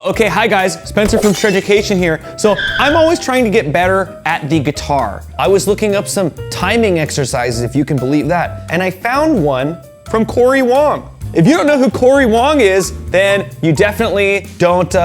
Okay, hi guys, Spencer from Shreducation here. So I'm always trying to get better at the guitar. I was looking up some timing exercises, if you can believe that, and I found one from Cory Wong. If you don't know who Cory Wong is, then you definitely don't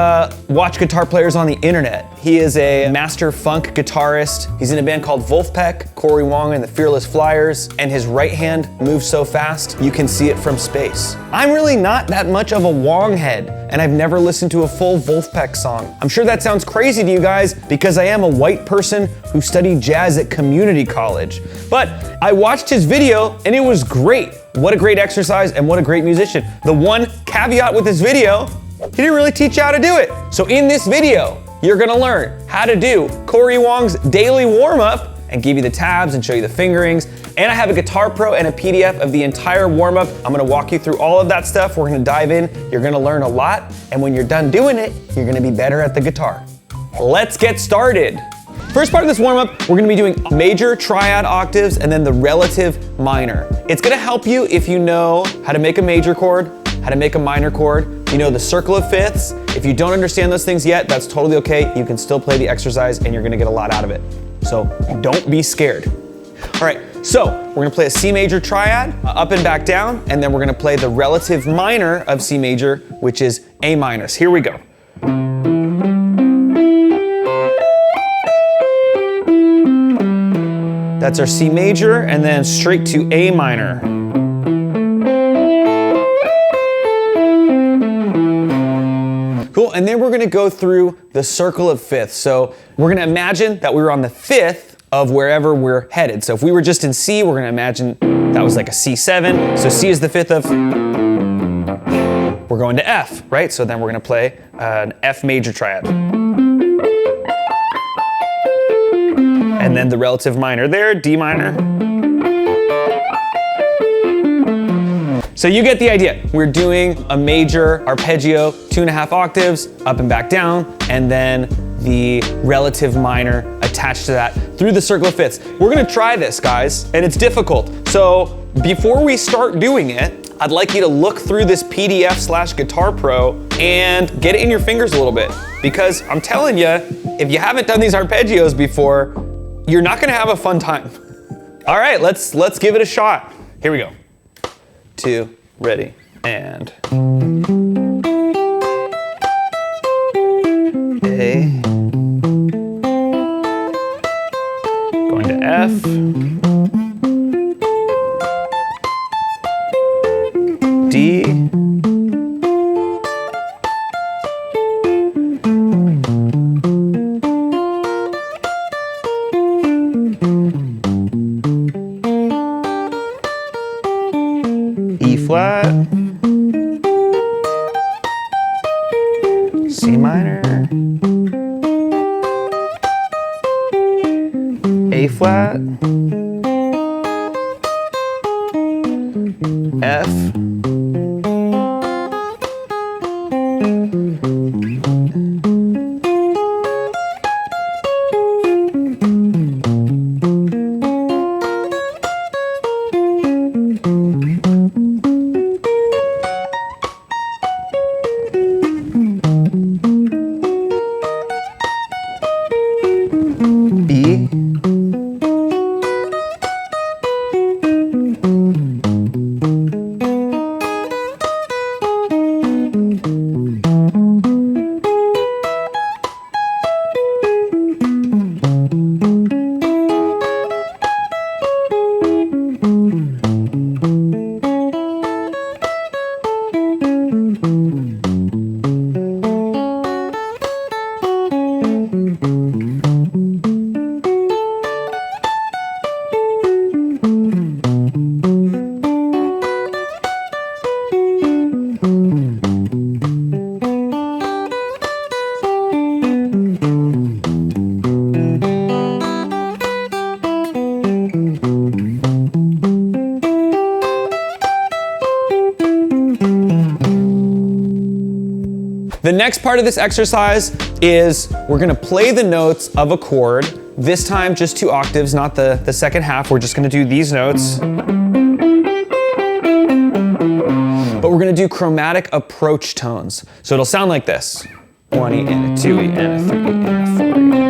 watch guitar players on the internet. He is a master funk guitarist. He's in a band called Wolfpack, Cory Wong and the Fearless Flyers, and his right hand moves so fast, you can see it from space. I'm really not that much of a Wong head, and I've never listened to a full Wolfpack song. I'm sure that sounds crazy to you guys because I am a white person who studied jazz at community college. But I watched his video and it was great. What a great exercise and what a great musician. The one caveat with this video, he didn't really teach you how to do it. So in this video, you're gonna learn how to do Cory Wong's daily warm-up and give you the tabs and show you the fingerings. And I have a Guitar Pro and a PDF of the entire warm-up. I'm gonna walk you through all of that stuff. We're gonna dive in. You're gonna learn a lot. And when you're done doing it, you're gonna be better at the guitar. Let's get started. First part of this warm-up, we're gonna be doing major, triad octaves, and then the relative minor. It's gonna help you if you know how to make a major chord, how to make a minor chord, you know the circle of fifths. If you don't understand those things yet, that's totally okay. You can still play the exercise and you're gonna get a lot out of it. So don't be scared. All right, so we're gonna play a C major triad, up and back down, and then we're gonna play the relative minor of C major, which is A minors. Here we go. That's our C major, and then straight to A minor. Cool, and then we're gonna go through the circle of fifths. So we're gonna imagine that we were on the fifth of wherever we're headed. So if we were just in C, we're gonna imagine that was like a C7. So C is the fifth of, we're going to F, right? So then we're gonna play an F major triad. And then the relative minor there, D minor. So you get the idea. We're doing a major arpeggio, 2.5 octaves, up and back down, and then the relative minor attached to that through the circle of fifths. We're gonna try this, guys, and it's difficult. So before we start doing it, I'd like you to look through this PDF/Guitar Pro and get it in your fingers a little bit. Because I'm telling you, if you haven't done these arpeggios before, you're not gonna have a fun time. All right, let's give it a shot. Here we go. 2, ready, and. A. Going to F. D. E flat, C minor, A flat, F, B, The next part of this exercise is we're gonna play the notes of a chord, this time just 2 octaves, not the second half. We're just gonna do these notes. But we're gonna do chromatic approach tones. So it'll sound like this. 1E and a 2E and a 3E and a 4E.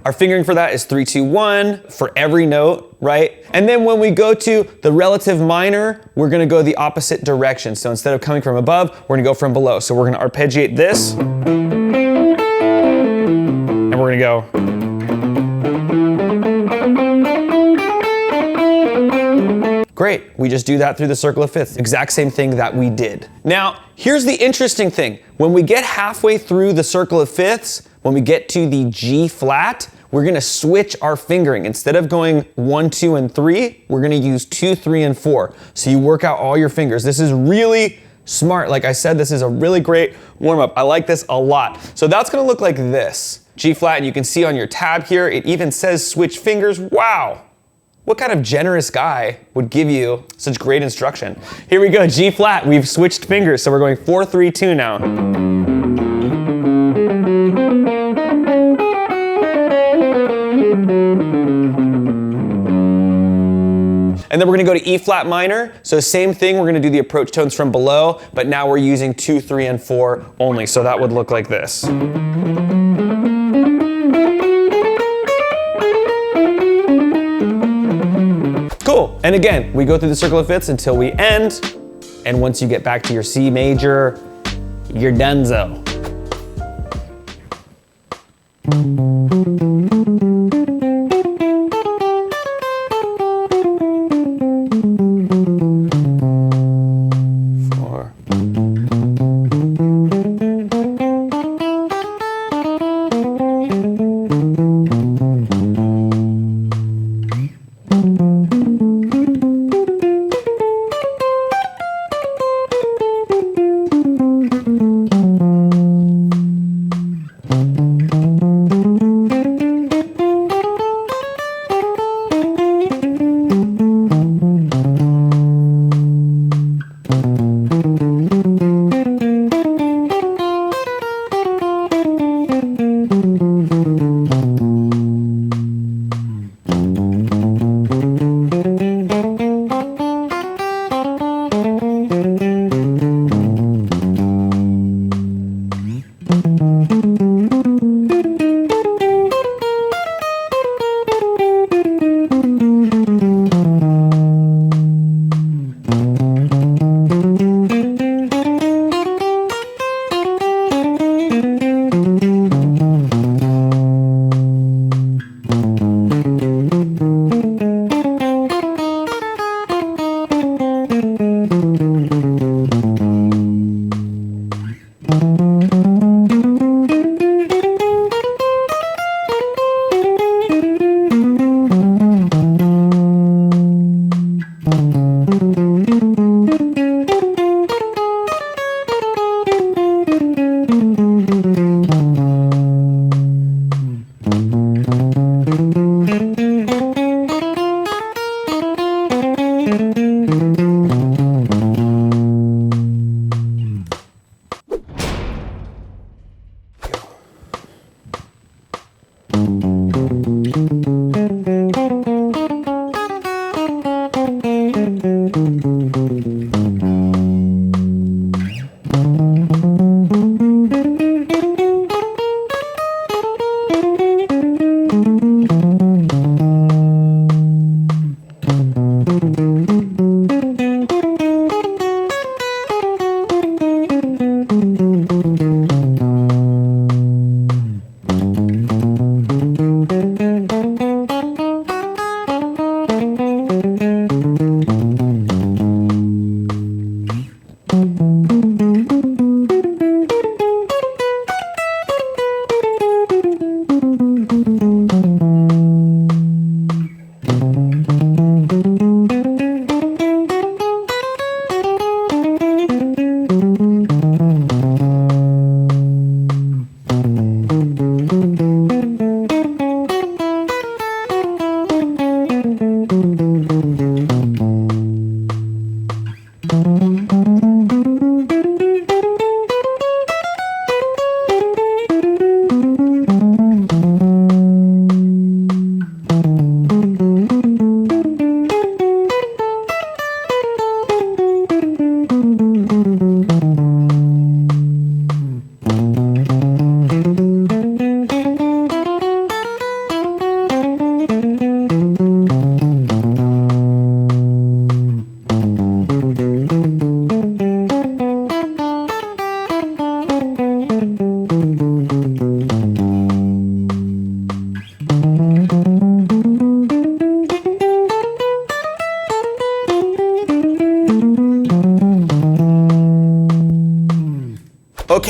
Our fingering for that is 3, 2, 1 for every note, right? And then when we go to the relative minor, we're gonna go the opposite direction. So instead of coming from above, we're gonna go from below. So we're gonna arpeggiate this, and we're gonna go. Great, we just do that through the circle of fifths. Exact same thing that we did. Now, here's the interesting thing. When we get halfway through the circle of fifths, when we get to the G flat, we're gonna switch our fingering. Instead of going 1, 2, and 3, we're gonna use 2, 3, and 4. So you work out all your fingers. This is really smart. Like I said, this is a really great warm-up. I like this a lot. So that's gonna look like this. G flat, and you can see on your tab here, it even says switch fingers. Wow. What kind of generous guy would give you such great instruction? Here we go, G flat, we've switched fingers. So we're going 4, 3, 2 now. And then we're gonna go to E flat minor. So same thing, we're gonna do the approach tones from below, but now we're using 2, 3, and 4 only. So that would look like this. Cool, and again, we go through the circle of fifths until we end, and once you get back to your C major, you're donezo.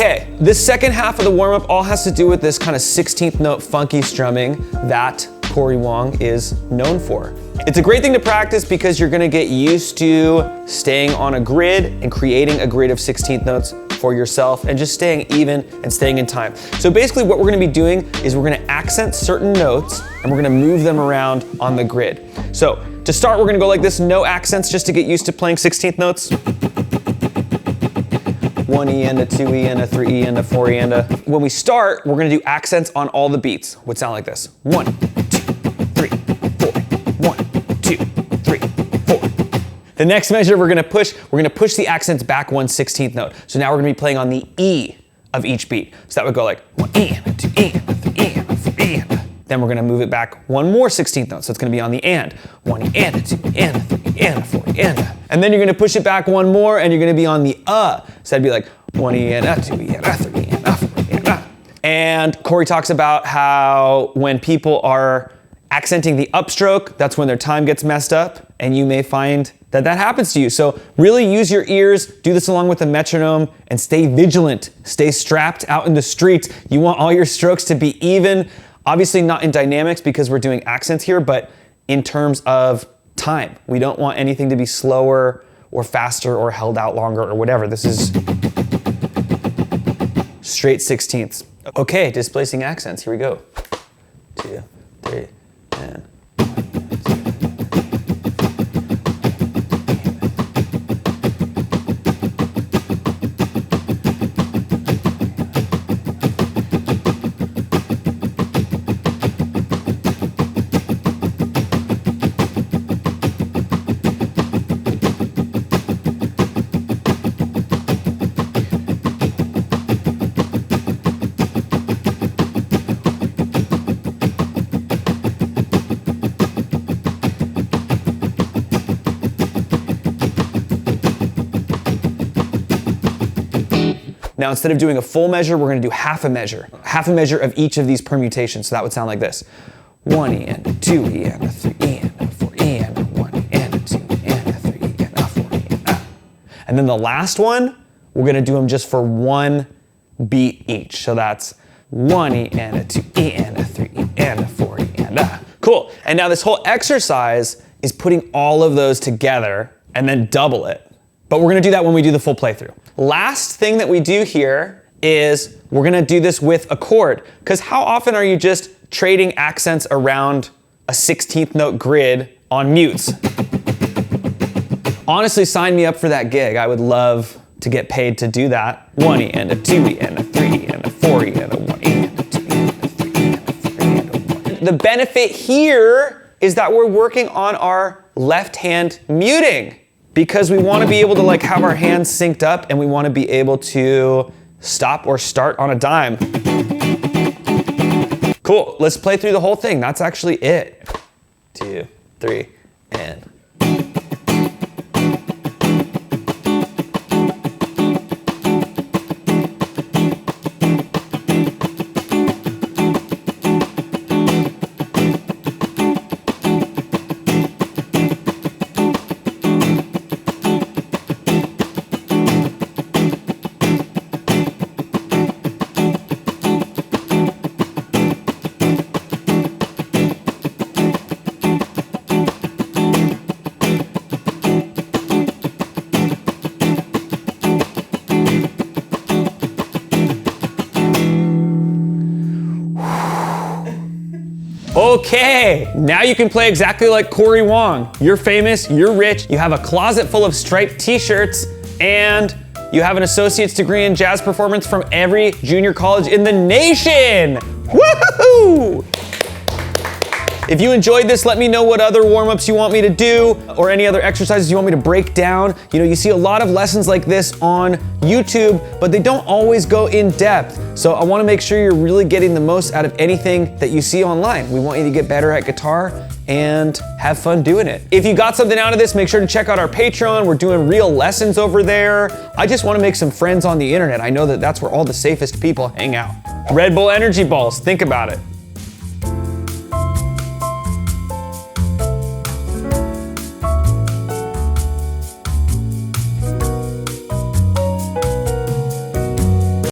Okay, this second half of the warm-up all has to do with this kind of 16th note funky strumming that Cory Wong is known for. It's a great thing to practice because you're gonna get used to staying on a grid and creating a grid of 16th notes for yourself and just staying even and staying in time. So basically what we're gonna be doing is we're gonna accent certain notes and we're gonna move them around on the grid. So to start, we're gonna go like this, no accents, just to get used to playing 16th notes. 1E and a 2E and a 3E and a 4E and a. When we start, we're gonna do accents on all the beats. Would sound like this. 1, 2, 3, 4. 1, 2, 3, 4. The next measure we're gonna push the accents back 1/16th note. So now we're gonna be playing on the E of each beat. So that would go like 1E and a 2E and a 3E and a 4E and a. Then we're gonna move it back one more 16th note. So it's gonna be on the and. 1E and a 2E and a 3E and a 4E and a. And then you're gonna push it back one more and you're gonna be on the So that'd be like 1E and a 2E and a 3E and a 4E and a. And Cory talks about how when people are accenting the upstroke, that's when their time gets messed up, and you may find that that happens to you. So really use your ears, do this along with the metronome, and stay vigilant. Stay strapped out in the streets. You want all your strokes to be even. Obviously not in dynamics because we're doing accents here, but in terms of time. We don't want anything to be slower or faster or held out longer or whatever. This is straight 16ths. Okay, displacing accents, here we go. 2, 3, and. Now, instead of doing a full measure, we're gonna do half a measure of each of these permutations. So that would sound like this. 1E and a 2E and a 3E and a 4E and a 1E and a 2E and a 3E and a 4E and a. And then the last one, we're gonna do them just for one beat each. So that's 1E and a 2E and a 3E and a 4E and a. Cool. And now this whole exercise is putting all of those together and then double it. But we're gonna do that when we do the full playthrough. Last thing that we do here is we're gonna do this with a chord, because how often are you just trading accents around a 16th note grid on mutes? Honestly, sign me up for that gig. I would love to get paid to do that. 1E and a 2E and a 3E and a 4E and a 1E and a 2E and a 3E and a 4E and a 1E. The benefit here is that we're working on our left hand muting, because we want to be able to like have our hands synced up and we want to be able to stop or start on a dime. Cool, let's play through the whole thing. That's actually it. 2, 3, and. Okay, now you can play exactly like Cory Wong. You're famous, you're rich, you have a closet full of striped t-shirts, and you have an associate's degree in jazz performance from every junior college in the nation. Woohoo! If you enjoyed this, let me know what other warm-ups you want me to do or any other exercises you want me to break down. You know, you see a lot of lessons like this on YouTube, but they don't always go in depth. So I want to make sure you're really getting the most out of anything that you see online. We want you to get better at guitar and have fun doing it. If you got something out of this, make sure to check out our Patreon. We're doing real lessons over there. I just want to make some friends on the internet. I know that that's where all the safest people hang out. Red Bull energy balls, think about it.